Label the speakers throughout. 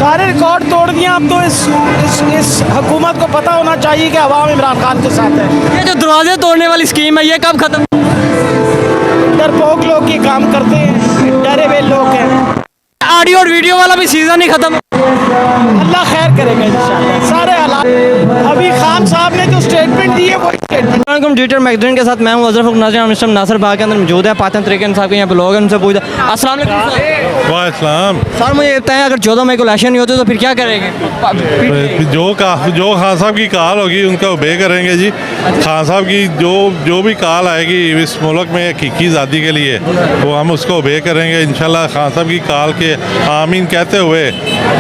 Speaker 1: सारे रिकॉर्ड तोड़ दिए। अब तो इस हुकूमत को पता होना चाहिए कि अवाम इमरान खान के साथ है।
Speaker 2: ये जो दरवाजे तोड़ने वाली स्कीम है ये कब खत्म?
Speaker 1: डरपोक लोग ये काम करते हैं, डरे हुए लोग हैं।
Speaker 2: ऑडियो और वीडियो वाला भी सीजन ही खत्म।
Speaker 1: अल्लाह खैर करेगा इंशाल्लाह। सारे हालात अभी खान साहब ने जो स्टेटमेंट दी है वो स्टेटमेंट।
Speaker 2: डिजिटल मैगजीन के साथ मैं हूं अजरफ नाज़िर। मिस्टर नासिर बाग के अंदर मौजूद है। पातन तरीके साहब के यहाँ पे लोग हैं, उनसे पूछा। अस्सलाम वालेकुम सर।
Speaker 3: वालेकुम।
Speaker 2: सर मुझे ये बताएं, अगर 14 मई को इलेक्शन नहीं होते तो फिर क्या करेंगे?
Speaker 3: जो खान साहब की काल होगी उनका ओबे करेंगे जी। खान साहब की जो भी काल आएगी इस मुल्क में हकीकी आज़ादी के लिए वो हम उसको ओबे करेंगे इंशाल्लाह। खान साहब की काल के आमीन कहते हुए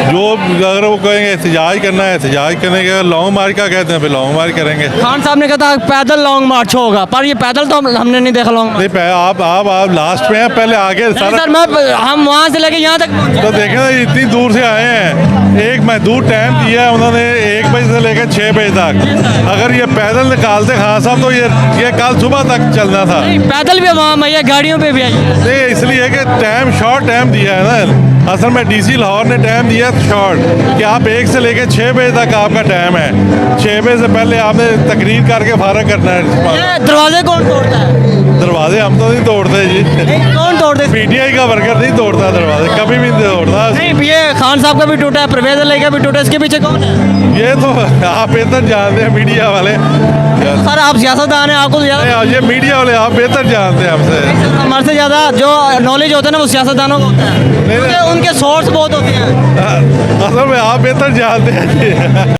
Speaker 3: जो अगर वो कहेंगे एहतजाज करना है एहतजाज करेंगे, अगर लॉन्ग मार्च का कहते हैं फिर लॉन्ग मार्च करेंगे।
Speaker 2: खान साहब ने कहा था पैदल लॉन्ग मार्च होगा, पर ये पैदल तो हमने नहीं देखा लॉन्ग मार्च।
Speaker 3: नहीं आप लास्ट में हैं, पहले आगे
Speaker 2: नहीं
Speaker 3: सारा
Speaker 2: सर, मैं हम वहाँ से लेके यहाँ तक पहुँचे।
Speaker 3: तो देखें ना इतनी दूर से आए हैं। एक महदूद टाइम दिया है उन्होंने 1 बजे से लेकर 6 बजे तक। अगर ये पैदल निकालते खान साहब तो ये कल सुबह तक चलना था।
Speaker 2: नहीं, पैदल भी वहाँ आई है, गाड़ियों पे भी आई है।
Speaker 3: नहीं इसलिए कि टाइम शॉर्ट टाइम दिया है ना। असल में डीसी लाहौर ने टाइम दिया शॉर्ट कि आप 1 से लेकर 6 बजे तक आपका टाइम है। 6 बजे से पहले आपने तकरीर करके फारग करना है।
Speaker 2: ये दरवाजे कौन तोड़ता है?
Speaker 3: दरवाजे हम तो नहीं तोड़ते जी।
Speaker 2: कौन तोड़ते?
Speaker 3: पीटीआई का वर्कर नहीं तोड़ता दरवाजे, कभी भी नहीं तोड़ता।
Speaker 2: नहीं, ये खान साहब का भी टूटा है, परवेज अली का भी टूटा है, इसके पीछे कौन है?
Speaker 3: ये तो आप बेहतर जानते हैं मीडिया वाले।
Speaker 2: सर आप सियासतदान हैं, आपको तो ज़्यादा
Speaker 3: ये मीडिया वाले आप बेहतर जानते हैं हमसे।
Speaker 2: हमारे से ज़्यादा जो नॉलेज होता है ना वो सियासतदानों को होता है,
Speaker 3: नहीं,
Speaker 2: उनके सोर्स बहुत होते हैं।
Speaker 3: असल में आप बेहतर जानते हैं।